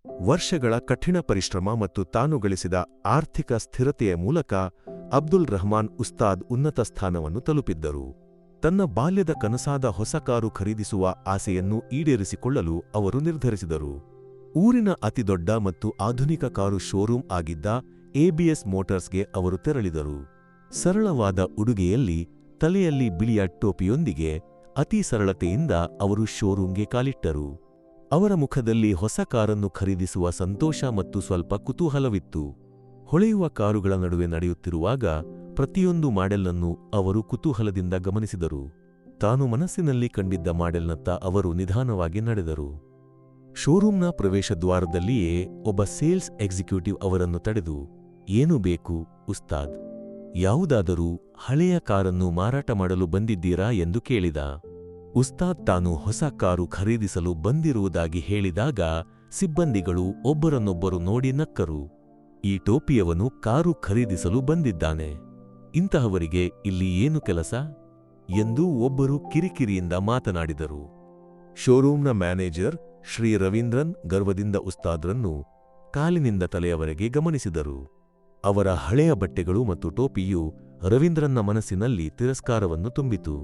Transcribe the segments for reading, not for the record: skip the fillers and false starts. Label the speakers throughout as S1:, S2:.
S1: ವರ್ಷಗಳ ಕಠಿಣ ಪರಿಶ್ರಮ ಮತ್ತು ತಾನು ಗಳಿಸಿದ ಆರ್ಥಿಕ ಸ್ಥಿರತೆಯ ಮೂಲಕ ಅಬ್ದುಲ್ ರಹಮಾನ್ ಉಸ್ತಾದ್ ಉನ್ನತ ಸ್ಥಾನವನ್ನು ತಲುಪಿದ್ದರು. ತನ್ನ ಬಾಲ್ಯದ ಕನಸಾದ ಹೊಸ ಕಾರು ಖರೀದಿಸುವ ಆಸೆಯನ್ನು ಈಡೇರಿಸಿಕೊಳ್ಳಲು ಅವರು ನಿರ್ಧರಿಸಿದರು. ಊರಿನ ಅತಿದೊಡ್ಡ ಮತ್ತು ಆಧುನಿಕ ಕಾರು ಶೋರೂಮ್ ಆಗಿದ್ದ ಎಬಿಎಸ್ ಮೋಟಾರ್ಸ್ಗೆ ಅವರು ತೆರಳಿದರು. ಸರಳವಾದ ಉಡುಗೆಯಲ್ಲಿ, ತಲೆಯಲ್ಲಿ ಬಿಳಿಯ ಟೋಪಿಯೊಂದಿಗೆ ಅತಿ ಸರಳತೆಯಿಂದ ಅವರು ಶೋರೂಮ್ಗೆ ಕಾಲಿಟ್ಟರು. ಅವರ ಮುಖದಲ್ಲಿ ಹೊಸ ಕಾರನ್ನು ಖರೀದಿಸುವ ಸಂತೋಷ ಮತ್ತು ಸ್ವಲ್ಪ ಕುತೂಹಲವಿತ್ತು. ಹೊಳೆಯುವ ಕಾರುಗಳ ನಡುವೆ ನಡೆಯುತ್ತಿರುವಾಗ ಪ್ರತಿಯೊಂದು ಮಾಡೆಲ್ನನ್ನು ಅವರು ಕುತೂಹಲದಿಂದ ಗಮನಿಸಿದರು. ತಾನು ಮನಸ್ಸಿನಲ್ಲಿ ಕಂಡಿದ್ದ ಮಾಡೆಲ್ನತ್ತ ಅವರು ನಿಧಾನವಾಗಿ ನಡೆದರು. ಶೋರೂಮ್ನ ಪ್ರವೇಶದ್ವಾರದಲ್ಲಿಯೇ ಒಬ್ಬ ಸೇಲ್ಸ್ ಎಕ್ಸಿಕ್ಯೂಟಿವ್ ಅವರನ್ನು ತಡೆದು, ಏನು ಬೇಕು ಉಸ್ತಾದ್? ಯಾವುದಾದರೂ ಹಳೆಯ ಕಾರನ್ನು ಮಾರಾಟ ಮಾಡಲು ಬಂದಿದ್ದೀರಾ ಎಂದು ಕೇಳಿದ. ಉಸ್ತಾದ್ ತಾನು ಹೊಸ ಕಾರು ಖರೀದಿಸಲು ಬಂದಿರುವುದಾಗಿ ಹೇಳಿದಾಗ ಸಿಬ್ಬಂದಿಗಳು ಒಬ್ಬರನ್ನೊಬ್ಬರು ನೋಡಿ ನಕ್ಕರು. ಈ ಟೋಪಿಯವನು ಕಾರು ಖರೀದಿಸಲು ಬಂದಿದ್ದಾನೆ, ಇಂತಹವರಿಗೆ ಇಲ್ಲಿ ಏನು ಕೆಲಸ ಎಂದು ಒಬ್ಬರು ಕಿರಿಕಿರಿಯಿಂದ ಮಾತನಾಡಿದರು. ಶೋರೂಮ್ನ ಮ್ಯಾನೇಜರ್ ಶ್ರೀ ರವೀಂದ್ರನ್ ಗರ್ವದಿಂದ ಉಸ್ತಾದ್ರನ್ನು ಕಾಲಿನಿಂದ ತಲೆಯವರೆಗೆ ಗಮನಿಸಿದರು. ಅವರ ಹಳೆಯ ಬಟ್ಟೆಗಳು ಮತ್ತು ಟೋಪಿಯು ರವೀಂದ್ರನ್ನ ಮನಸ್ಸಿನಲ್ಲಿ ತಿರಸ್ಕಾರವನ್ನು ತುಂಬಿತು.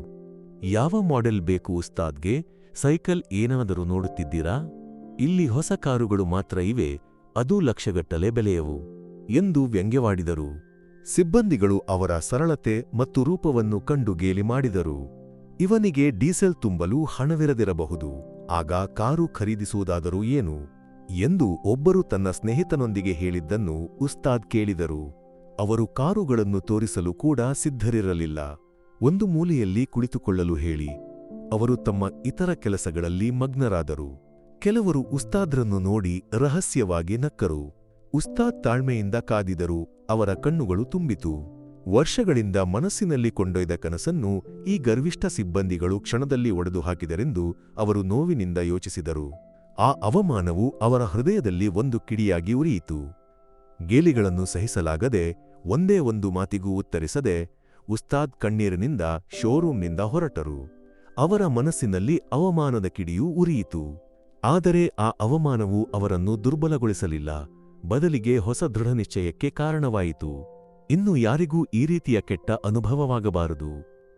S1: ಯಾವ ಮಾಡೆಲ್ ಬೇಕು ಉಸ್ತಾದ್ಗೆ? ಸೈಕಲ್ ಏನಾದರೂ ನೋಡುತ್ತಿದ್ದೀರಾ? ಇಲ್ಲಿ ಹೊಸ ಕಾರುಗಳು ಮಾತ್ರ ಇವೆ, ಅದೂ ಲಕ್ಷಗಟ್ಟಲೆ ಬೆಲೆಯವು ಎಂದು ವ್ಯಂಗ್ಯವಾಡಿದರು. ಸಿಬ್ಬಂದಿಗಳು ಅವರ ಸರಳತೆ ಮತ್ತು ರೂಪವನ್ನು ಕಂಡು ಗೇಲಿ ಮಾಡಿದರು. ಇವನಿಗೆ ಡೀಸೆಲ್ ತುಂಬಲು ಹಣವಿರದಿರಬಹುದು, ಆಗ ಕಾರು ಖರೀದಿಸುವುದಾದರೂ ಏನು ಎಂದು ಒಬ್ಬರು ತನ್ನ ಸ್ನೇಹಿತನೊಂದಿಗೆ ಹೇಳಿದ್ದನ್ನು ಉಸ್ತಾದ್ ಕೇಳಿದರು. ಅವರು ಕಾರುಗಳನ್ನು ತೋರಿಸಲು ಕೂಡ ಸಿದ್ಧರಿರಲಿಲ್ಲ. ಒಂದು ಮೂಲೆಯಲ್ಲಿ ಕುಳಿತುಕೊಳ್ಳಲು ಹೇಳಿ ಅವರು ತಮ್ಮ ಇತರ ಕೆಲಸಗಳಲ್ಲಿ ಮಗ್ನರಾದರು. ಕೆಲವರು ಉಸ್ತಾದ್ರನ್ನು ನೋಡಿ ರಹಸ್ಯವಾಗಿ ನಕ್ಕರು. ಉಸ್ತಾದ್ ತಾಳ್ಮೆಯಿಂದ ಕಾದಿದರು. ಅವರ ಕಣ್ಣುಗಳು ತುಂಬಿತು. ವರ್ಷಗಳಿಂದ ಮನಸ್ಸಿನಲ್ಲಿ ಕೊಂಡೊಯ್ದ ಕನಸನ್ನು ಈ ಗರ್ವಿಷ್ಠ ಸಿಬ್ಬಂದಿಗಳು ಕ್ಷಣದಲ್ಲಿ ಒಡೆದು ಹಾಕಿದರೆಂದು ಅವರು ನೋವಿನಿಂದ ಯೋಚಿಸಿದರು. ಆ ಅವಮಾನವು ಅವರ ಹೃದಯದಲ್ಲಿ ಒಂದು ಕಿಡಿಯಾಗಿ ಉರಿಯಿತು. ಗೇಲಿಗಳನ್ನು ಸಹಿಸಲಾಗದೆ, ಒಂದೇ ಒಂದು ಮಾತಿಗೂ ಉತ್ತರಿಸದೆ ಉಸ್ತಾದ್ ಕಣ್ಣೀರಿನಿಂದ ಶೋರೂಮ್ನಿಂದ ಹೊರಟರು. ಅವರ ಮನಸ್ಸಿನಲ್ಲಿ ಅವಮಾನದ ಕಿಡಿಯೂ ಉರಿಯಿತು. ಆದರೆ ಆ ಅವಮಾನವು ಅವರನ್ನು ದುರ್ಬಲಗೊಳಿಸಲಿಲ್ಲ, ಬದಲಿಗೆ ಹೊಸ ದೃಢನಿಶ್ಚಯಕ್ಕೆ ಕಾರಣವಾಯಿತು. ಇನ್ನು ಯಾರಿಗೂ ಈ ರೀತಿಯ ಕೆಟ್ಟ ಅನುಭವವಾಗಬಾರದು.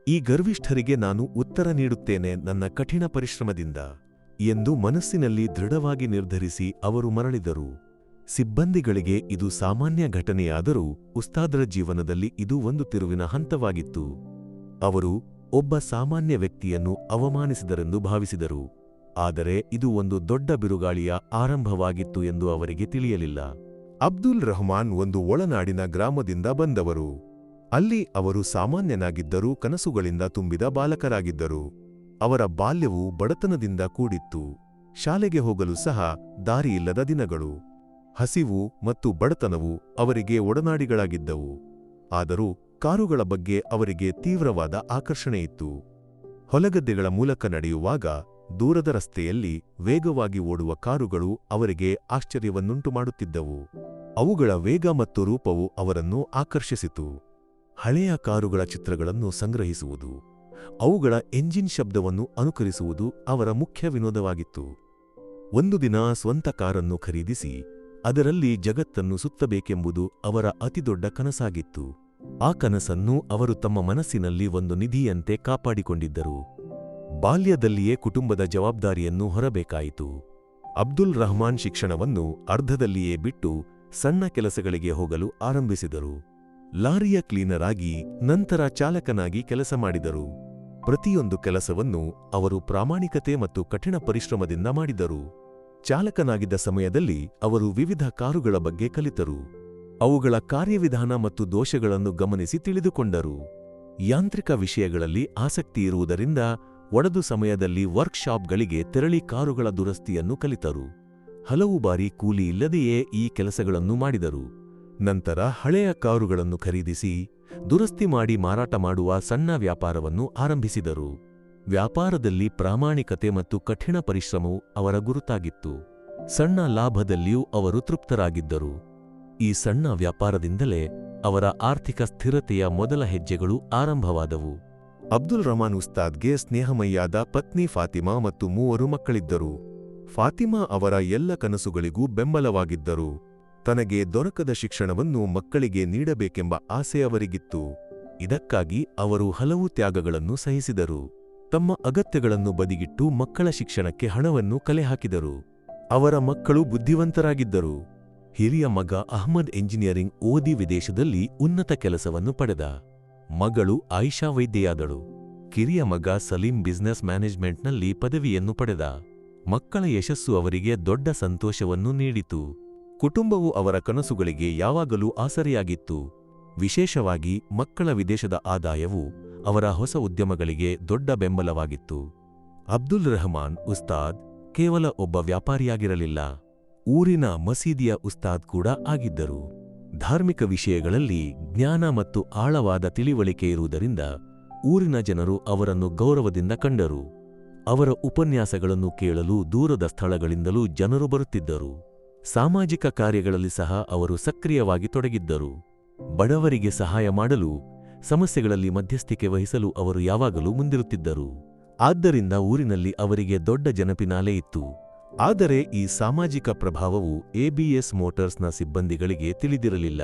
S1: ಈ ಗರ್ವಿಷ್ಠರಿಗೆ ನಾನು ಉತ್ತರ ನೀಡುತ್ತೇನೆ ನನ್ನ ಕಠಿಣ ಪರಿಶ್ರಮದಿಂದ ಎಂದು ಮನಸ್ಸಿನಲ್ಲಿ ದೃಢವಾಗಿ ನಿರ್ಧರಿಸಿ ಅವರು ಮರಳಿದರು. ಸಿಬ್ಬಂದಿಗಳಿಗೆ ಇದು ಸಾಮಾನ್ಯ ಘಟನೆಯಾದರೂ ಉಸ್ತಾದ್ರ ಜೀವನದಲ್ಲಿ ಇದು ಒಂದು ತಿರುವಿನ ಹಂತವಾಗಿತ್ತು. ಅವರು ಒಬ್ಬ ಸಾಮಾನ್ಯ ವ್ಯಕ್ತಿಯನ್ನು ಅವಮಾನಿಸಿದರೆಂದು ಭಾವಿಸಿದರು, ಆದರೆ ಇದು ಒಂದು ದೊಡ್ಡ ಬಿರುಗಾಳಿಯ ಆರಂಭವಾಗಿತ್ತು ಎಂದು ಅವರಿಗೆ ತಿಳಿಯಲಿಲ್ಲ. ಅಬ್ದುಲ್ ರಹಮಾನ್ ಒಂದು ಒಳನಾಡಿನ ಗ್ರಾಮದಿಂದ ಬಂದವರು. ಅಲ್ಲಿ ಅವರು ಸಾಮಾನ್ಯನಾಗಿದ್ದರೂ ಕನಸುಗಳಿಂದ ತುಂಬಿದ ಬಾಲಕರಾಗಿದ್ದರು. ಅವರ ಬಾಲ್ಯವು ಬಡತನದಿಂದ ಕೂಡಿತ್ತು. ಶಾಲೆಗೆ ಹೋಗಲು ಸಹ ದಾರಿಯಿಲ್ಲದ ದಿನಗಳು. ಹಸಿವು ಮತ್ತು ಬಡತನವು ಅವರಿಗೆ ಒಡನಾಡಿಗಳಾಗಿದ್ದವು. ಆದರೂ ಕಾರುಗಳ ಬಗ್ಗೆ ಅವರಿಗೆ ತೀವ್ರವಾದ ಆಕರ್ಷಣೆಯಿತ್ತು. ಹೊಲಗದ್ದೆಗಳ ಮೂಲಕ ನಡೆಯುವಾಗ ದೂರದ ರಸ್ತೆಯಲ್ಲಿ ವೇಗವಾಗಿ ಓಡುವ ಕಾರುಗಳು ಅವರಿಗೆ ಆಶ್ಚರ್ಯವನ್ನುಂಟು ಮಾಡುತ್ತಿದ್ದವು. ಅವುಗಳ ವೇಗ ಮತ್ತು ರೂಪವು ಅವರನ್ನು ಆಕರ್ಷಿಸಿತು. ಹಳೆಯ ಕಾರುಗಳ ಚಿತ್ರಗಳನ್ನು ಸಂಗ್ರಹಿಸುವುದು, ಅವುಗಳ ಎಂಜಿನ್ ಶಬ್ದವನ್ನು ಅನುಕರಿಸುವುದು ಅವರ ಮುಖ್ಯ ವಿನೋದವಾಗಿತ್ತು. ಒಂದು ದಿನ ಸ್ವಂತ ಕಾರನ್ನು ಖರೀದಿಸಿ ಅದರಲ್ಲಿ ಜಗತ್ತನ್ನು ಸುತ್ತಬೇಕೆಂಬುದು ಅವರ ಅತಿದೊಡ್ಡ ಕನಸಾಗಿತ್ತು. ಆ ಕನಸನ್ನು ಅವರು ತಮ್ಮ ಮನಸ್ಸಿನಲ್ಲಿ ಒಂದು ನಿಧಿಯಂತೆ ಕಾಪಾಡಿಕೊಂಡಿದ್ದರು. ಬಾಲ್ಯದಲ್ಲಿಯೇ ಕುಟುಂಬದ ಜವಾಬ್ದಾರಿಯನ್ನು ಹೊರಬೇಕಾಯಿತು. ಅಬ್ದುಲ್ ರಹಮಾನ್ ಶಿಕ್ಷಣವನ್ನು ಅರ್ಧದಲ್ಲಿಯೇ ಬಿಟ್ಟು ಸಣ್ಣ ಕೆಲಸಗಳಿಗೆ ಹೋಗಲು ಆರಂಭಿಸಿದರು. ಲಾರಿಯ ಕ್ಲೀನರ್ ಆಗಿ, ನಂತರ ಚಾಲಕನಾಗಿ ಕೆಲಸ ಮಾಡಿದರು. ಪ್ರತಿಯೊಂದು ಕೆಲಸವನ್ನು ಅವರು ಪ್ರಾಮಾಣಿಕತೆ ಮತ್ತು ಕಠಿಣ ಪರಿಶ್ರಮದಿಂದ ಮಾಡಿದರು. ಚಾಲಕನಾಗಿದ್ದ ಸಮಯದಲ್ಲಿ ಅವರು ವಿವಿಧ ಕಾರುಗಳ ಬಗ್ಗೆ ಕಲಿತರು. ಅವುಗಳ ಕಾರ್ಯವಿಧಾನ ಮತ್ತು ದೋಷಗಳನ್ನು ಗಮನಿಸಿ ತಿಳಿದುಕೊಂಡರು. ಯಾಂತ್ರಿಕ ವಿಷಯಗಳಲ್ಲಿ ಆಸಕ್ತಿ ಇರುವುದರಿಂದ ಒಡೆದು ಸಮಯದಲ್ಲಿ ವರ್ಕ್ಶಾಪ್ಗಳಿಗೆ ತೆರಳಿ ಕಾರುಗಳ ದುರಸ್ತಿಯನ್ನು ಕಲಿತರು. ಹಲವು ಬಾರಿ ಕೂಲಿ ಇಲ್ಲದೆಯೇ ಈ ಕೆಲಸಗಳನ್ನು ಮಾಡಿದರು. ನಂತರ ಹಳೆಯ ಕಾರುಗಳನ್ನು ಖರೀದಿಸಿ ದುರಸ್ತಿ ಮಾಡಿ ಮಾರಾಟ ಮಾಡುವ ಸಣ್ಣ ವ್ಯಾಪಾರವನ್ನು ಆರಂಭಿಸಿದರು. ವ್ಯಾಪಾರದಲ್ಲಿ ಪ್ರಾಮಾಣಿಕತೆ ಮತ್ತು ಕಠಿಣ ಪರಿಶ್ರಮವು ಅವರ ಗುರುತಾಗಿತ್ತು. ಸಣ್ಣ ಲಾಭದಲ್ಲಿಯೂ ಅವರು ತೃಪ್ತರಾಗಿದ್ದರು. ಈ ಸಣ್ಣ ವ್ಯಾಪಾರದಿಂದಲೇ ಅವರ ಆರ್ಥಿಕ ಸ್ಥಿರತೆಯ ಮೊದಲ ಹೆಜ್ಜೆಗಳು ಆರಂಭವಾದವು. ಅಬ್ದುಲ್ ರಹಮಾನ್ ಉಸ್ತಾದ್ಗೆ ಸ್ನೇಹಮಯ್ಯಾದ ಪತ್ನಿ ಫಾತಿಮಾ ಮತ್ತು 3 ಮಕ್ಕಳಿದ್ದರು. ಫಾತಿಮಾ ಅವರ ಎಲ್ಲ ಕನಸುಗಳಿಗೂ ಬೆಂಬಲವಾಗಿದ್ದರು. ತನಗೆ ದೊರಕದ ಶಿಕ್ಷಣವನ್ನು ಮಕ್ಕಳಿಗೆ ನೀಡಬೇಕೆಂಬ ಆಸೆ ಅವರಿಗಿತ್ತು. ಇದಕ್ಕಾಗಿ ಅವರು ಹಲವು ತ್ಯಾಗಗಳನ್ನು ಸಹಿಸಿದರು. ತಮ್ಮ ಅಗತ್ಯಗಳನ್ನು ಬದಿಗಿಟ್ಟು ಮಕ್ಕಳ ಶಿಕ್ಷಣಕ್ಕೆ ಹಣವನ್ನು ಕಲೆ ಹಾಕಿದರು. ಅವರ ಮಕ್ಕಳು ಬುದ್ಧಿವಂತರಾಗಿದ್ದರು. ಹಿರಿಯ ಮಗ ಅಹ್ಮದ್ ಎಂಜಿನಿಯರಿಂಗ್ ಓದಿ ವಿದೇಶದಲ್ಲಿ ಉನ್ನತ ಕೆಲಸವನ್ನು ಪಡೆದ. ಮಗಳು ಆಯಿಷಾ ವೈದ್ಯೆಯಾದಳು. ಕಿರಿಯ ಮಗ ಸಲೀಂ ಬಿಸಿನೆಸ್ ಮ್ಯಾನೇಜ್ಮೆಂಟ್ನಲ್ಲಿ ಪದವಿಯನ್ನು ಪಡೆದ. ಮಕ್ಕಳ ಯಶಸ್ಸು ಅವರಿಗೆ ದೊಡ್ಡ ಸಂತೋಷವನ್ನು ನೀಡಿತು. ಕುಟುಂಬವು ಅವರ ಕನಸುಗಳಿಗೆ ಯಾವಾಗಲೂ ಆಸರೆಯಾಗಿತ್ತು. ವಿಶೇಷವಾಗಿ ಮಕ್ಕಳ ವಿದೇಶದ ಆದಾಯವು ಅವರ ಹೊಸ ಉದ್ಯಮಗಳಿಗೆ ದೊಡ್ಡ ಬೆಂಬಲವಾಗಿತ್ತು. ಅಬ್ದುಲ್ ರಹಮಾನ್ ಉಸ್ತಾದ್ ಕೇವಲ ಒಬ್ಬ ವ್ಯಾಪಾರಿಯಾಗಿರಲಿಲ್ಲ, ಊರಿನ ಮಸೀದಿಯ ಉಸ್ತಾದ್ ಕೂಡ ಆಗಿದ್ದರು. ಧಾರ್ಮಿಕ ವಿಷಯಗಳಲ್ಲಿ ಜ್ಞಾನ ಮತ್ತು ಆಳವಾದ ತಿಳಿವಳಿಕೆ ಇರುವುದರಿಂದ ಊರಿನ ಜನರು ಅವರನ್ನು ಗೌರವದಿಂದ ಕಂಡರು. ಅವರ ಉಪನ್ಯಾಸಗಳನ್ನು ಕೇಳಲು ದೂರದ ಸ್ಥಳಗಳಿಂದಲೂ ಜನರು ಬರುತ್ತಿದ್ದರು. ಸಾಮಾಜಿಕ ಕಾರ್ಯಗಳಲ್ಲಿ ಸಹ ಅವರು ಸಕ್ರಿಯವಾಗಿ ತೊಡಗಿದ್ದರು. ಬಡವರಿಗೆ ಸಹಾಯ ಮಾಡಲು, ಸಮಸ್ಯೆಗಳಲ್ಲಿ ಮಧ್ಯಸ್ಥಿಕೆ ವಹಿಸಲು ಅವರು ಯಾವಾಗಲೂ ಮುಂದಿರುತ್ತಿದ್ದರು. ಆದ್ದರಿಂದ ಊರಿನಲ್ಲಿ ಅವರಿಗೆ ದೊಡ್ಡ ಜನಪಿನಾಲೆ ಇತ್ತು. ಆದರೆ ಈ ಸಾಮಾಜಿಕ ಪ್ರಭಾವವು ಎಬಿಎಸ್ ಮೋಟಾರ್ಸ್ನ ಸಿಬ್ಬಂದಿಗಳಿಗೆ ತಿಳಿದಿರಲಿಲ್ಲ.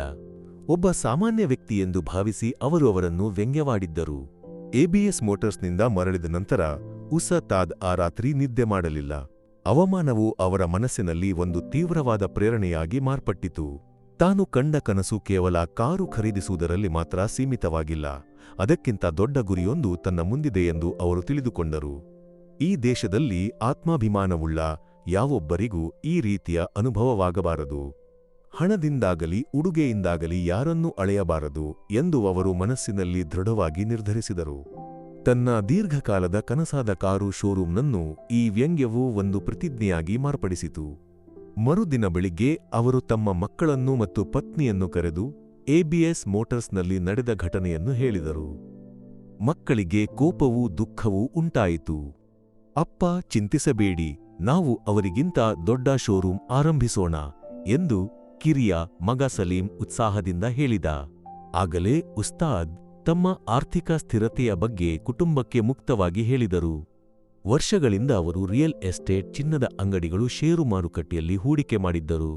S1: ಒಬ್ಬ ಸಾಮಾನ್ಯ ವ್ಯಕ್ತಿ ಎಂದು ಭಾವಿಸಿ ಅವರು ಅವರನ್ನು ವ್ಯಂಗ್ಯವಾಡಿದ್ದರು. ಎಬಿಎಸ್ ಮೋಟಾರ್ಸ್ನಿಂದ ಮರಳಿದ ನಂತರ ಉಸ್ತಾದ್ ಆ ರಾತ್ರಿ ನಿದ್ದೆ ಮಾಡಲಿಲ್ಲ. ಅವಮಾನವು ಅವರ ಮನಸ್ಸಿನಲ್ಲಿ ಒಂದು ತೀವ್ರವಾದ ಪ್ರೇರಣೆಯಾಗಿ ಮಾರ್ಪಟ್ಟಿತು. ತಾನು ಕಂಡ ಕನಸು ಕೇವಲ ಕಾರು ಖರೀದಿಸುವುದರಲ್ಲಿ ಮಾತ್ರ ಸೀಮಿತವಾಗಿಲ್ಲ, ಅದಕ್ಕಿಂತ ದೊಡ್ಡ ಗುರಿಯೊಂದು ತನ್ನ ಮುಂದಿದೆ ಎಂದು ಅವರು ತಿಳಿದುಕೊಂಡರು. ಈ ದೇಶದಲ್ಲಿ ಆತ್ಮಾಭಿಮಾನವುಳ್ಳ ಯಾವೊಬ್ಬರಿಗೂ ಈ ರೀತಿಯ ಅನುಭವವಾಗಬಾರದು. ಹಣದಿಂದಾಗಲಿ ಉಡುಗೆಯಿಂದಾಗಲಿ ಯಾರನ್ನೂ ಅಳೆಯಬಾರದು ಎಂದು ಅವರು ಮನಸ್ಸಿನಲ್ಲಿ ದೃಢವಾಗಿ ನಿರ್ಧರಿಸಿದರು. ತನ್ನ ದೀರ್ಘಕಾಲದ ಕನಸಾದ ಕಾರು ಶೋರೂಮ್ನನ್ನು ಈ ವ್ಯಂಗ್ಯವು ಒಂದು ಪ್ರತಿಜ್ಞೆಯಾಗಿ ಮಾರ್ಪಡಿಸಿತು. ಮರುದಿನ ಬೆಳಿಗ್ಗೆ ಅವರು ತಮ್ಮ ಮಕ್ಕಳನ್ನು ಮತ್ತು ಪತ್ನಿಯನ್ನು ಕರೆದು ಎಬಿಎಸ್ ಮೋಟಾರ್ಸ್ನಲ್ಲಿ ನಡೆದ ಘಟನೆಯನ್ನು ಹೇಳಿದರು. ಮಕ್ಕಳಿಗೆ ಕೋಪವೂ ದುಃಖವೂ ಉಂಟಾಯಿತು. ಅಪ್ಪ, ಚಿಂತಿಸಬೇಡಿ, ನಾವು ಅವರಿಗಿಂತ ದೊಡ್ಡ ಶೋರೂಮ್ ಆರಂಭಿಸೋಣ ಎಂದು ಕಿರಿಯ ಮಗ ಸಲೀಂ ಉತ್ಸಾಹದಿಂದ ಹೇಳಿದ. ಆಗಲೇ ಉಸ್ತಾದ್ ತಮ್ಮ ಆರ್ಥಿಕ ಸ್ಥಿರತೆಯ ಬಗ್ಗೆ ಕುಟುಂಬಕ್ಕೆ ಮುಕ್ತವಾಗಿ ಹೇಳಿದರು. ವರ್ಷಗಳಿಂದ ಅವರು ರಿಯಲ್ ಎಸ್ಟೇಟ್, ಚಿನ್ನದ ಅಂಗಡಿಗಳು, ಷೇರು ಮಾರುಕಟ್ಟೆಯಲ್ಲಿ ಹೂಡಿಕೆ ಮಾಡಿದ್ದರು.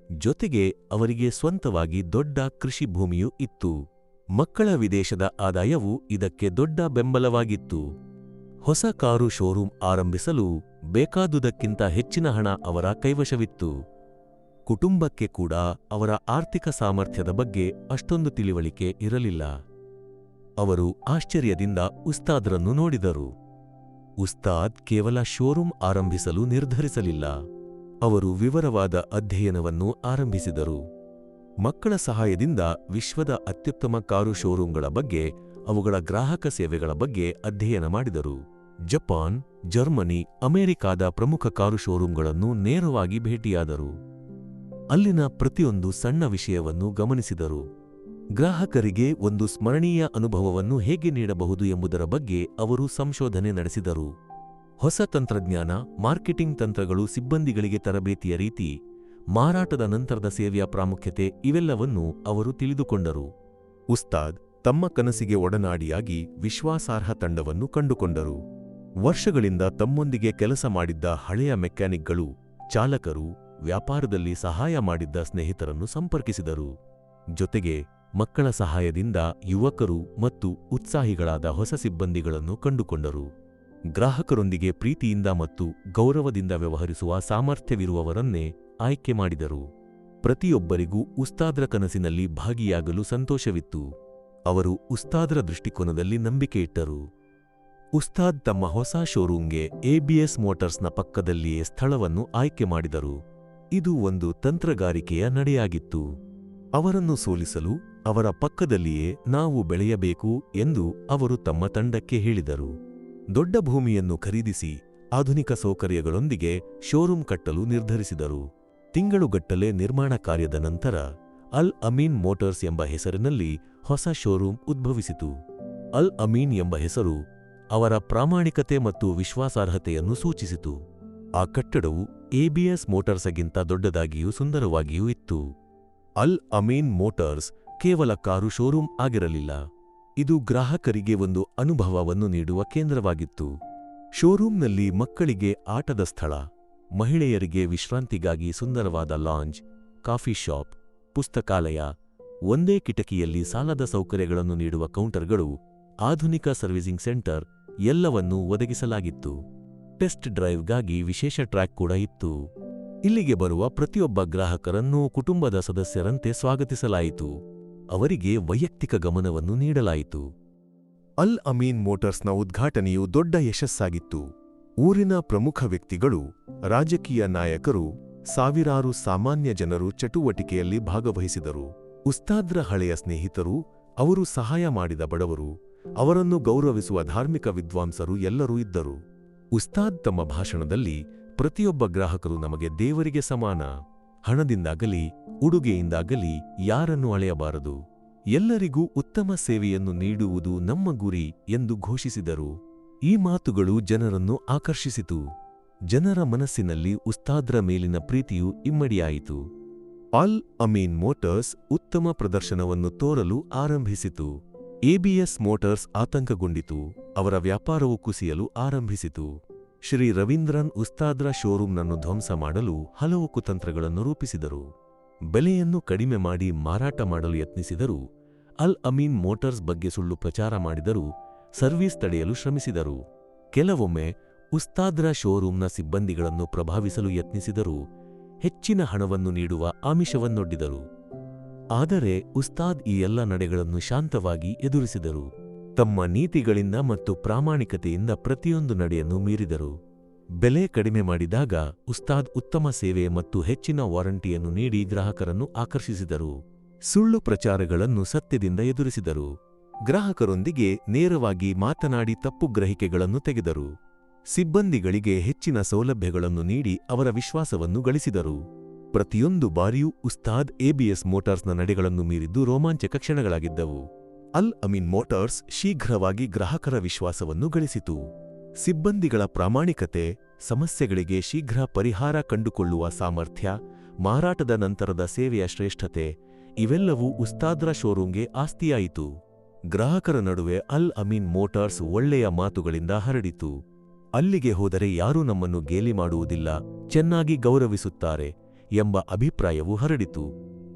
S1: ಜೊತೆಗೆ ಅವರಿಗೆ ಸ್ವಂತವಾಗಿ ದೊಡ್ಡ ಕೃಷಿ ಭೂಮಿಯೂ ಇತ್ತು. ಮಕ್ಕಳ ವಿದೇಶದ ಆದಾಯವು ಇದಕ್ಕೆ ದೊಡ್ಡ ಬೆಂಬಲವಾಗಿತ್ತು. ಹೊಸ ಕಾರು ಶೋರೂಮ್ ಆರಂಭಿಸಲು ಬೇಕಾದುದಕ್ಕಿಂತ ಹೆಚ್ಚಿನ ಹಣ ಅವರ ಕೈವಶವಿತ್ತು. ಕುಟುಂಬಕ್ಕೆ ಕೂಡ ಅವರ ಆರ್ಥಿಕ ಸಾಮರ್ಥ್ಯದ ಬಗ್ಗೆ ಅಷ್ಟೊಂದು ತಿಳಿವಳಿಕೆ ಇರಲಿಲ್ಲ. ಅವರು ಆಶ್ಚರ್ಯದಿಂದ ಉಸ್ತಾದ್ರನ್ನು ನೋಡಿದರು. ಉಸ್ತಾದ್ ಕೇವಲ ಶೋರೂಮ್ ಆರಂಭಿಸಲು ನಿರ್ಧರಿಸಲಿಲ್ಲ, ಅವರು ವಿವರವಾದ ಅಧ್ಯಯನವನ್ನು ಆರಂಭಿಸಿದರು. ಮಕ್ಕಳ ಸಹಾಯದಿಂದ ವಿಶ್ವದ ಅತ್ಯುತ್ತಮ ಕಾರು ಶೋರೂಮ್ಗಳ ಬಗ್ಗೆ, ಅವುಗಳ ಗ್ರಾಹಕ ಸೇವೆಗಳ ಬಗ್ಗೆ ಅಧ್ಯಯನ ಮಾಡಿದರು. ಜಪಾನ್, ಜರ್ಮನಿ, ಅಮೆರಿಕಾದ ಪ್ರಮುಖ ಕಾರು ಶೋರೂಮ್ಗಳನ್ನು ನೇರವಾಗಿ ಭೇಟಿಯಾದರು. ಅಲ್ಲಿನ ಪ್ರತಿಯೊಂದು ಸಣ್ಣ ವಿಷಯವನ್ನು ಗಮನಿಸಿದರು. ಗ್ರಾಹಕರಿಗೆ ಒಂದು ಸ್ಮರಣೀಯ ಅನುಭವವನ್ನು ಹೇಗೆ ನೀಡಬಹುದು ಎಂಬುದರ ಬಗ್ಗೆ ಅವರು ಸಂಶೋಧನೆ ನಡೆಸಿದರು. ಹೊಸ ತಂತ್ರಜ್ಞಾನ, ಮಾರ್ಕೆಟಿಂಗ್ ತಂತ್ರಗಳು, ಸಿಬ್ಬಂದಿಗಳಿಗೆ ತರಬೇತಿಯ ರೀತಿ, ಮಾರಾಟದ ನಂತರದ ಸೇವೆಯ ಪ್ರಾಮುಖ್ಯತೆ ಇವೆಲ್ಲವನ್ನೂ ಅವರು ತಿಳಿದುಕೊಂಡರು. ಉಸ್ತಾದ್ ತಮ್ಮ ಕನಸಿಗೆ ಒಡನಾಡಿಯಾಗಿ ವಿಶ್ವಾಸಾರ್ಹ ತಂಡವನ್ನು ಕಂಡುಕೊಂಡರು. ವರ್ಷಗಳಿಂದ ತಮ್ಮೊಂದಿಗೆ ಕೆಲಸ ಮಾಡಿದ್ದ ಹಳೆಯ ಮೆಕ್ಯಾನಿಕ್ಗಳು, ಚಾಲಕರು, ವ್ಯಾಪಾರದಲ್ಲಿ ಸಹಾಯ ಮಾಡಿದ್ದ ಸ್ನೇಹಿತರನ್ನು ಸಂಪರ್ಕಿಸಿದರು. ಜೊತೆಗೆ ಮಕ್ಕಳ ಸಹಾಯದಿಂದ ಯುವಕರು ಮತ್ತು ಉತ್ಸಾಹಿಗಳಾದ ಹೊಸ ಸಿಬ್ಬಂದಿಗಳನ್ನು ಕಂಡುಕೊಂಡರು. ಗ್ರಾಹಕರೊಂದಿಗೆ ಪ್ರೀತಿಯಿಂದ ಮತ್ತು ಗೌರವದಿಂದ ವ್ಯವಹರಿಸುವ ಸಾಮರ್ಥ್ಯವಿರುವವರನ್ನೇ ಆಯ್ಕೆ ಮಾಡಿದರು. ಪ್ರತಿಯೊಬ್ಬರಿಗೂ ಉಸ್ತಾದ್ರ ಕನಸಿನಲ್ಲಿ ಭಾಗಿಯಾಗಲು ಸಂತೋಷವಿತ್ತು. ಅವರು ಉಸ್ತಾದ್ರ ದೃಷ್ಟಿಕೋನದಲ್ಲಿ ನಂಬಿಕೆಯಿಟ್ಟರು. ಉಸ್ತಾದ್ ತಮ್ಮ ಹೊಸ ಶೋರೂಮ್ಗೆ ಎಬಿಎಸ್ ಮೋಟಾರ್ಸ್ನ ಪಕ್ಕದಲ್ಲಿಯೇ ಸ್ಥಳವನ್ನು ಆಯ್ಕೆ ಮಾಡಿದರು. ಇದು ಒಂದು ತಂತ್ರಗಾರಿಕೆಯ ನಡೆಯಾಗಿತ್ತು. ಅವರನ್ನು ಸೋಲಿಸಲು ಅವರ ಪಕ್ಕದಲ್ಲಿಯೇ ನಾವು ಬೆಳೆಯಬೇಕು ಎಂದು ಅವರು ತಮ್ಮ ತಂಡಕ್ಕೆ ಹೇಳಿದರು. ದೊಡ್ಡ ಭೂಮಿಯನ್ನು ಖರೀದಿಸಿ ಆಧುನಿಕ ಸೌಕರ್ಯಗಳೊಂದಿಗೆ ಶೋರೂಮ್ ಕಟ್ಟಲು ನಿರ್ಧರಿಸಿದರು. ತಿಂಗಳುಗಟ್ಟಲೆ ನಿರ್ಮಾಣ ಕಾರ್ಯದ ನಂತರ ಅಲ್ ಅಮೀನ್ ಮೋಟಾರ್ಸ್ ಎಂಬ ಹೆಸರಿನಲ್ಲಿ ಹೊಸ ಶೋರೂಮ್ ಉದ್ಭವಿಸಿತು. ಅಲ್ ಅಮೀನ್ ಎಂಬ ಹೆಸರು ಅವರ ಪ್ರಾಮಾಣಿಕತೆ ಮತ್ತು ವಿಶ್ವಾಸಾರ್ಹತೆಯನ್ನು ಸೂಚಿಸಿತು. ಆ ಕಟ್ಟಡವು ಎಬಿಎಸ್ ಮೋಟಾರ್ಸ್ಗಿಂತ ದೊಡ್ಡದಾಗಿಯೂ ಸುಂದರವಾಗಿಯೂ ಇತ್ತು. ಅಲ್ ಅಮೀನ್ ಮೋಟಾರ್ಸ್ ಕೇವಲ ಕಾರು ಶೋರೂಮ್ ಆಗಿರಲಿಲ್ಲ, ಇದು ಗ್ರಾಹಕರಿಗೆ ಒಂದು ಅನುಭವವನ್ನು ನೀಡುವ ಕೇಂದ್ರವಾಗಿತ್ತು. ಶೋರೂಮ್ನಲ್ಲಿ ಮಕ್ಕಳಿಗೆ ಆಟದ ಸ್ಥಳ, ಮಹಿಳೆಯರಿಗೆ ವಿಶ್ರಾಂತಿಗಾಗಿ ಸುಂದರವಾದ ಲಾಂಜ್, ಕಾಫಿ ಶಾಪ್, ಪುಸ್ತಕಾಲಯ, ಒಂದೇ ಕಿಟಕಿಯಲ್ಲಿ ಸಾಲದ ಸೌಕರ್ಯಗಳನ್ನು ನೀಡುವ ಕೌಂಟರ್ಗಳು, ಆಧುನಿಕ ಸರ್ವಿಸಿಂಗ್ ಸೆಂಟರ್ ಎಲ್ಲವನ್ನೂ ಒದಗಿಸಲಾಗಿತ್ತು. ಟೆಸ್ಟ್ ಡ್ರೈವ್ಗಾಗಿ ವಿಶೇಷ ಟ್ರ್ಯಾಕ್ ಕೂಡ ಇತ್ತು. ಇಲ್ಲಿಗೆ ಬರುವ ಪ್ರತಿಯೊಬ್ಬ ಗ್ರಾಹಕರನ್ನೂ ಕುಟುಂಬದ ಸದಸ್ಯರಂತೆ ಸ್ವಾಗತಿಸಲಾಯಿತು. ಅವರಿಗೆ ವೈಯಕ್ತಿಕ ಗಮನವನ್ನು ನೀಡಲಾಯಿತು. ಅಲ್ ಅಮೀನ್ ಮೋಟಾರ್ಸ್ನ ಉದ್ಘಾಟನೆಯು ದೊಡ್ಡ ಯಶಸ್ಸಾಗಿತ್ತು. ಊರಿನ ಪ್ರಮುಖ ವ್ಯಕ್ತಿಗಳು, ರಾಜಕೀಯ ನಾಯಕರು, ಸಾವಿರಾರು ಸಾಮಾನ್ಯ ಜನರು ಚಟುವಟಿಕೆಯಲ್ಲಿ ಭಾಗವಹಿಸಿದರು. ಉಸ್ತಾದ್ರ ಹಳೆಯ ಸ್ನೇಹಿತರು, ಅವರು ಸಹಾಯ ಮಾಡಿದ ಬಡವರು, ಅವರನ್ನು ಗೌರವಿಸುವ ಧಾರ್ಮಿಕ ವಿದ್ವಾಂಸರು ಎಲ್ಲರೂ ಇದ್ದರು. ಉಸ್ತಾದ್ ತಮ್ಮ ಭಾಷಣದಲ್ಲಿ, ಪ್ರತಿಯೊಬ್ಬ ಗ್ರಾಹಕರು ನಮಗೆ ದೇವರಿಗೆ ಸಮಾನ. ಹಣದಿಂದಾಗಲಿ ಉಡುಗೆಯಿಂದಾಗಲಿ ಯಾರನ್ನೂ ಅಳೆಯಬಾರದು. ಎಲ್ಲರಿಗೂ ಉತ್ತಮ ಸೇವೆಯನ್ನು ನೀಡುವುದು ನಮ್ಮ ಗುರಿ ಎಂದು ಘೋಷಿಸಿದರು. ಈ ಮಾತುಗಳು ಜನರನ್ನು ಆಕರ್ಷಿಸಿತು. ಜನರ ಮನಸ್ಸಿನಲ್ಲಿ ಉಸ್ತಾದ್ರ ಮೇಲಿನ ಪ್ರೀತಿಯು ಇಮ್ಮಡಿಯಾಯಿತು. ಅಲ್ ಅಮೀನ್ ಮೋಟಾರ್ಸ್ ಉತ್ತಮ ಪ್ರದರ್ಶನವನ್ನು ತೋರಲು ಆರಂಭಿಸಿತು. ಎಬಿಎಸ್ ಮೋಟಾರ್ಸ್ ಆತಂಕಗೊಂಡಿತು. ಅವರ ವ್ಯಾಪಾರವು ಕುಸಿಯಲು ಆರಂಭಿಸಿತು. ಶ್ರೀ ರವೀಂದ್ರನ್ ಉಸ್ತಾದ್ರ ಶೋರೂಮ್ನನ್ನು ಧ್ವಂಸ ಮಾಡಲು ಹಲವು ಕುತಂತ್ರಗಳನ್ನು ರೂಪಿಸಿದರು. ಬೆಲೆಯನ್ನು ಕಡಿಮೆ ಮಾಡಿ ಮಾರಾಟ ಮಾಡಲು ಯತ್ನಿಸಿದರು. ಅಲ್ ಅಮೀನ್ ಮೋಟಾರ್ಸ್ ಬಗ್ಗೆ ಸುಳ್ಳು ಪ್ರಚಾರ ಮಾಡಿದರು. ಸರ್ವೀಸ್ ತಡೆಯಲು ಶ್ರಮಿಸಿದರು. ಕೆಲವೊಮ್ಮೆ ಉಸ್ತಾದ್ರ ಶೋರೂಮ್ನ ಸಿಬ್ಬಂದಿಗಳನ್ನು ಪ್ರಭಾವಿಸಲು ಯತ್ನಿಸಿದರು. ಹೆಚ್ಚಿನ ಹಣವನ್ನು ನೀಡುವ ಆಮಿಷವನ್ನೊಡ್ಡಿದರು. ಆದರೆ ಉಸ್ತಾದ್ ಈ ಎಲ್ಲ ನಡೆಗಳನ್ನು ಶಾಂತವಾಗಿ ಎದುರಿಸಿದರು. ತಮ್ಮ ನೀತಿಗಳಿಂದ ಮತ್ತು ಪ್ರಾಮಾಣಿಕತೆಯಿಂದ ಪ್ರತಿಯೊಂದು ನಡೆಯನ್ನು ಮೀರಿದರು. ಬೆಲೆ ಕಡಿಮೆ ಮಾಡಿದಾಗ ಉಸ್ತಾದ್ ಉತ್ತಮ ಸೇವೆ ಮತ್ತು ಹೆಚ್ಚಿನ ವಾರಂಟಿಯನ್ನು ನೀಡಿ ಗ್ರಾಹಕರನ್ನು ಆಕರ್ಷಿಸಿದರು. ಸುಳ್ಳು ಪ್ರಚಾರಗಳನ್ನು ಸತ್ಯದಿಂದ ಎದುರಿಸಿದರು. ಗ್ರಾಹಕರೊಂದಿಗೆ ನೇರವಾಗಿ ಮಾತನಾಡಿ ತಪ್ಪು ಗ್ರಹಿಕೆಗಳನ್ನು ತೆಗೆದರು. ಸಿಬ್ಬಂದಿಗಳಿಗೆ ಹೆಚ್ಚಿನ ಸೌಲಭ್ಯಗಳನ್ನು ನೀಡಿ ಅವರ ವಿಶ್ವಾಸವನ್ನು ಗಳಿಸಿದರು. ಪ್ರತಿಯೊಂದು ಬಾರಿಯೂ ಉಸ್ತಾದ್ ಎಬಿಎಸ್ ಮೋಟಾರ್ಸ್ನ ನಡೆಗಳನ್ನು ಮೀರಿದ್ದು ರೋಮಾಂಚಕ ಕ್ಷಣಗಳಾಗಿದ್ದವು. ಅಲ್ ಅಮೀನ್ ಮೋಟಾರ್ಸ್ ಶೀಘ್ರವಾಗಿ ಗ್ರಾಹಕರ ವಿಶ್ವಾಸವನ್ನು ಗಳಿಸಿತು. ಸಿಬ್ಬಂದಿಗಳ ಪ್ರಾಮಾಣಿಕತೆ, ಸಮಸ್ಯೆಗಳಿಗೆ ಶೀಘ್ರ ಪರಿಹಾರ ಕಂಡುಕೊಳ್ಳುವ ಸಾಮರ್ಥ್ಯ, ಮಾರಾಟದ ನಂತರದ ಸೇವೆಯ ಶ್ರೇಷ್ಠತೆ ಇವೆಲ್ಲವೂ ಉಸ್ತಾದ್ರ ಶೋರೂಮ್ಗೆ ಆಸ್ತಿಯಾಯಿತು. ಗ್ರಾಹಕರ ನಡುವೆ ಅಲ್ ಅಮೀನ್ ಮೋಟಾರ್ಸ್ ಒಳ್ಳೆಯ ಮಾತುಗಳಿಂದ ಹರಡಿತು. ಅಲ್ಲಿಗೆ ಹೋದರೆ ಯಾರೂ ನಮ್ಮನ್ನು ಗೇಲಿ ಮಾಡುವುದಿಲ್ಲ, ಚೆನ್ನಾಗಿ ಗೌರವಿಸುತ್ತಾರೆ ಎಂಬ ಅಭಿಪ್ರಾಯವು ಹರಡಿತು.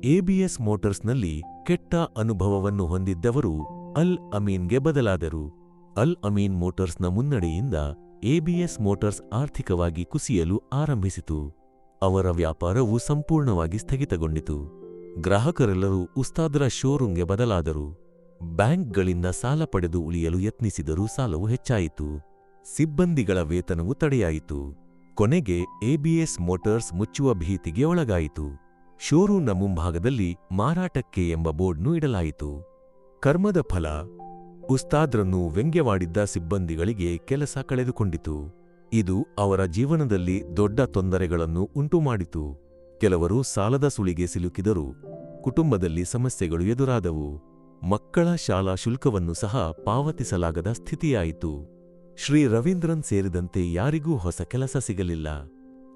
S1: ಎಬಿಎಸ್ ಮೋಟಾರ್ಸ್ನಲ್ಲಿ ಕೆಟ್ಟ ಅನುಭವವನ್ನು ಹೊಂದಿದ್ದವರು ಅಲ್ ಅಮೀನ್ಗೆ ಬದಲಾದರು. ಅಲ್ ಅಮೀನ್ ಮೋಟಾರ್ಸ್ನ ಮುನ್ನಡೆಯಿಂದ ಎಬಿಎಸ್ ಮೋಟಾರ್ಸ್ ಆರ್ಥಿಕವಾಗಿ ಕುಸಿಯಲು ಆರಂಭಿಸಿತು. ಅವರ ವ್ಯಾಪಾರವು ಸಂಪೂರ್ಣವಾಗಿ ಸ್ಥಗಿತಗೊಂಡಿತು. ಗ್ರಾಹಕರೆಲ್ಲರೂ ಉಸ್ತಾದ್ರ ಶೋರೂಮ್ಗೆ ಬದಲಾದರು. ಬ್ಯಾಂಕ್ಗಳಿಂದ ಸಾಲ ಪಡೆದು ಉಳಿಯಲು ಯತ್ನಿಸಿದರೂ ಸಾಲವು ಹೆಚ್ಚಾಯಿತು. ಸಿಬ್ಬಂದಿಗಳ ವೇತನವು ತಡೆಯಾಯಿತು. ಕೊನೆಗೆ ಎಬಿಎಸ್ ಮೋಟಾರ್ಸ್ ಮುಚ್ಚುವ ಭೀತಿಗೆ ಒಳಗಾಯಿತು. ಶೋರೂಮ್ನ ಮುಂಭಾಗದಲ್ಲಿ ಮಾರಾಟಕ್ಕೆ ಎಂಬ ಬೋರ್ಡ್ನು ಇಡಲಾಯಿತು. ಕರ್ಮದ ಫಲ, ಉಸ್ತಾದ್ರನ್ನು ವ್ಯಂಗ್ಯವಾಡಿದ್ದ ಸಿಬ್ಬಂದಿಗಳಿಗೆ ಕೆಲಸ ಕಳೆದುಕೊಂಡಿತು. ಇದು ಅವರ ಜೀವನದಲ್ಲಿ ದೊಡ್ಡ ತೊಂದರೆಗಳನ್ನು ಉಂಟುಮಾಡಿತು. ಕೆಲವರು ಸಾಲದ ಸುಳಿಗೆ ಸಿಲುಕಿದರು. ಕುಟುಂಬದಲ್ಲಿ ಸಮಸ್ಯೆಗಳು ಎದುರಾದವು. ಮಕ್ಕಳ ಶಾಲಾ ಶುಲ್ಕವನ್ನು ಸಹ ಪಾವತಿಸಲಾಗದ ಸ್ಥಿತಿಯಾಯಿತು. ಶ್ರೀ ರವೀಂದ್ರನ್ ಸೇರಿದಂತೆ ಯಾರಿಗೂ ಹೊಸ ಕೆಲಸ ಸಿಗಲಿಲ್ಲ.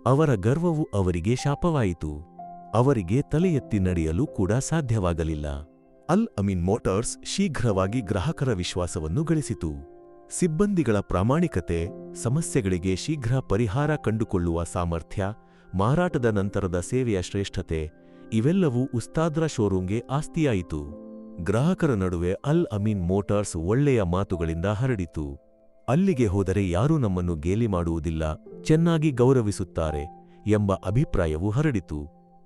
S1: ಅವರ ಗರ್ವವು ಅವರಿಗೆ ಶಾಪವಾಯಿತು. ಅವರಿಗೆ ತಲೆ ಎತ್ತಿ ನಡೆಯಲು ಕೂಡ ಸಾಧ್ಯವಾಗಲಿಲ್ಲ. ಅಲ್ ಅಮೀನ್ ಮೋಟಾರ್ಸ್ ಶೀಘ್ರವಾಗಿ ಗ್ರಾಹಕರ ವಿಶ್ವಾಸವನ್ನು ಗಳಿಸಿತು. ಸಿಬ್ಬಂದಿಗಳ ಪ್ರಾಮಾಣಿಕತೆ, ಸಮಸ್ಯೆಗಳಿಗೆ ಶೀಘ್ರ ಪರಿಹಾರ ಕಂಡುಕೊಳ್ಳುವ ಸಾಮರ್ಥ್ಯ, ಮಾರಾಟದ ನಂತರದ ಸೇವೆಯ ಶ್ರೇಷ್ಠತೆ ಇವೆಲ್ಲವೂ ಉಸ್ತಾದ್ರ ಶೋರೂಮ್ಗೆ ಆಸ್ತಿಯಾಯಿತು. ಗ್ರಾಹಕರ ನಡುವೆ ಅಲ್ ಅಮೀನ್ ಮೋಟಾರ್ಸ್ ಒಳ್ಳೆಯ ಮಾತುಗಳಿಂದ ಹರಡಿತು. ಅಲ್ಲಿಗೆ ಹೋದರೆ ಯಾರೂ ನಮ್ಮನ್ನು ಗೇಲಿ ಮಾಡುವುದಿಲ್ಲ, ಚೆನ್ನಾಗಿ ಗೌರವಿಸುತ್ತಾರೆ ಎಂಬ ಅಭಿಪ್ರಾಯವು ಹರಡಿತು.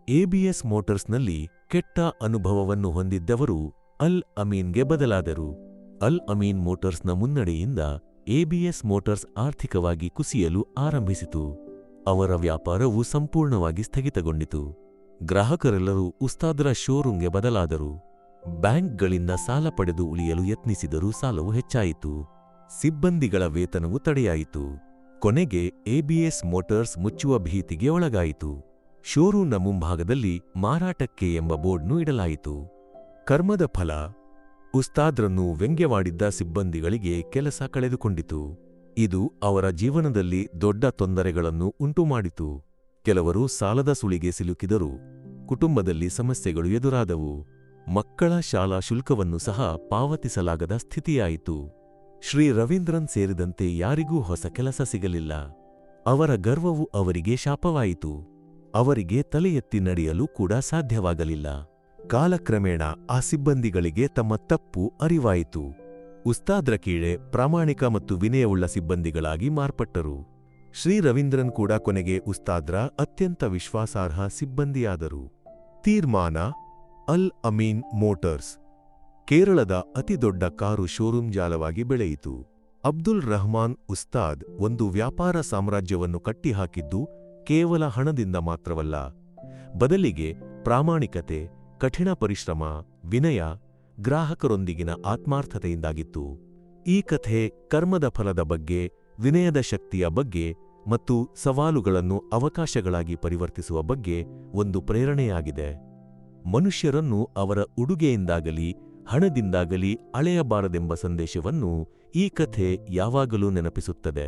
S1: ಎಬಿಎಸ್ ಮೋಟಾರ್ಸ್ನಲ್ಲಿ ಕೆಟ್ಟ ಅನುಭವವನ್ನು ಹೊಂದಿದ್ದವರು ಅಲ್ ಅಮೀನ್ಗೆ ಬದಲಾದರು. ಅಲ್ ಅಮೀನ್ ಮೋಟಾರ್ಸ್ನ ಮುನ್ನಡೆಯಿಂದ ಎಬಿಎಸ್ ಮೋಟಾರ್ಸ್ ಆರ್ಥಿಕವಾಗಿ ಕುಸಿಯಲು ಆರಂಭಿಸಿತು. ಅವರ ವ್ಯಾಪಾರವು ಸಂಪೂರ್ಣವಾಗಿ ಸ್ಥಗಿತಗೊಂಡಿತು. ಗ್ರಾಹಕರೆಲ್ಲರೂ ಉಸ್ತಾದ್ರ ಶೋರೂಮ್ಗೆ ಬದಲಾದರು. ಬ್ಯಾಂಕ್ಗಳಿಂದ ಸಾಲ ಪಡೆದು ಉಳಿಯಲು ಯತ್ನಿಸಿದರೂ ಸಾಲವು ಹೆಚ್ಚಾಯಿತು. ಸಿಬ್ಬಂದಿಗಳ ವೇತನವು ತಡೆಯಾಯಿತು. ಕೊನೆಗೆ ಎಬಿಎಸ್ ಮೋಟಾರ್ಸ್ ಮುಚ್ಚುವ ಭೀತಿಗೆ ಒಳಗಾಯಿತು. ಶೋರೂಮ್ನ ಮುಂಭಾಗದಲ್ಲಿ ಮಾರಾಟಕ್ಕೆ ಎಂಬ ಬೋರ್ಡ್ನು ಇಡಲಾಯಿತು. ಕರ್ಮದ ಫಲ, ಉಸ್ತಾದ್ರನ್ನು ವ್ಯಂಗ್ಯವಾಡಿದ್ದ ಸಿಬ್ಬಂದಿಗಳಿಗೆ ಕೆಲಸ ಕಳೆದುಕೊಂಡಿತು. ಇದು ಅವರ ಜೀವನದಲ್ಲಿ ದೊಡ್ಡ ತೊಂದರೆಗಳನ್ನು ಉಂಟುಮಾಡಿತು. ಕೆಲವರು ಸಾಲದ ಸುಳಿಗೆ ಸಿಲುಕಿದರು. ಕುಟುಂಬದಲ್ಲಿ ಸಮಸ್ಯೆಗಳು ಎದುರಾದವು. ಮಕ್ಕಳ ಶಾಲಾ ಶುಲ್ಕವನ್ನು ಸಹ ಪಾವತಿಸಲಾಗದ ಸ್ಥಿತಿಯಾಯಿತು. ಶ್ರೀ ರವೀಂದ್ರನ್ ಸೇರಿದಂತೆ ಯಾರಿಗೂ ಹೊಸ ಕೆಲಸ ಸಿಗಲಿಲ್ಲ. ಅವರ ಗರ್ವವು ಅವರಿಗೆ ಶಾಪವಾಯಿತು. ಅವರಿಗೆ ತಲೆ ಎತ್ತಿ ನಡೆಯಲು ಕೂಡ ಸಾಧ್ಯವಾಗಲಿಲ್ಲ. ಕಾಲಕ್ರಮೇಣ ಆ ಸಿಬ್ಬಂದಿಗಳಿಗೆ ತಮ್ಮ ತಪ್ಪು ಅರಿವಾಯಿತು. ಉಸ್ತಾದ್ರ ಕೀಳೆ ಪ್ರಾಮಾಣಿಕ ಮತ್ತು ವಿನಯವುಳ್ಳ ಸಿಬ್ಬಂದಿಗಳಾಗಿ ಮಾರ್ಪಟ್ಟರು. ಶ್ರೀ ರವೀಂದ್ರನ್ ಕೂಡ ಕೊನೆಗೆ ಉಸ್ತಾದ್ರ ಅತ್ಯಂತ ವಿಶ್ವಾಸಾರ್ಹ ಸಿಬ್ಬಂದಿಯಾದರು. ತೀರ್ಮಾನ: ಅಲ್ ಅಮೀನ್ ಮೋಟಾರ್ಸ್ ಕೇರಳದ ಅತಿದೊಡ್ಡ ಕಾರು ಶೋರೂಂ ಜಾಲವಾಗಿ ಬೆಳೆಯಿತು. ಅಬ್ದುಲ್ ರಹಮಾನ್ ಉಸ್ತಾದ್ ಒಂದು ವ್ಯಾಪಾರ ಸಾಮ್ರಾಜ್ಯವನ್ನು ಕಟ್ಟಿಹಾಕಿದ್ದು ಕೇವಲ ಹಣದಿಂದ ಮಾತ್ರವಲ್ಲ, ಬದಲಿಗೆ ಪ್ರಾಮಾಣಿಕತೆ, ಕಠಿಣ ಪರಿಶ್ರಮ, ವಿನಯ, ಗ್ರಾಹಕರೊಂದಿಗಿನ ಆತ್ಮಾರ್ಥತೆಯಿಂದಾಗಿತ್ತು. ಈ ಕಥೆ ಕರ್ಮದ ಫಲದ ಬಗ್ಗೆ, ವಿನಯದ ಶಕ್ತಿಯ ಬಗ್ಗೆ ಮತ್ತು ಸವಾಲುಗಳನ್ನು ಅವಕಾಶಗಳಾಗಿ ಪರಿವರ್ತಿಸುವ ಬಗ್ಗೆ ಒಂದು ಪ್ರೇರಣೆಯಾಗಿದೆ. ಮನುಷ್ಯರನ್ನು ಅವರ ಉಡುಗೆಯಿಂದಾಗಲಿ ಹಣದಿಂದಾಗಲಿ ಅಳೆಯಬಾರದೆಂಬ ಸಂದೇಶವನ್ನು ಈ ಕಥೆ ಯಾವಾಗಲೂ ನೆನಪಿಸುತ್ತದೆ.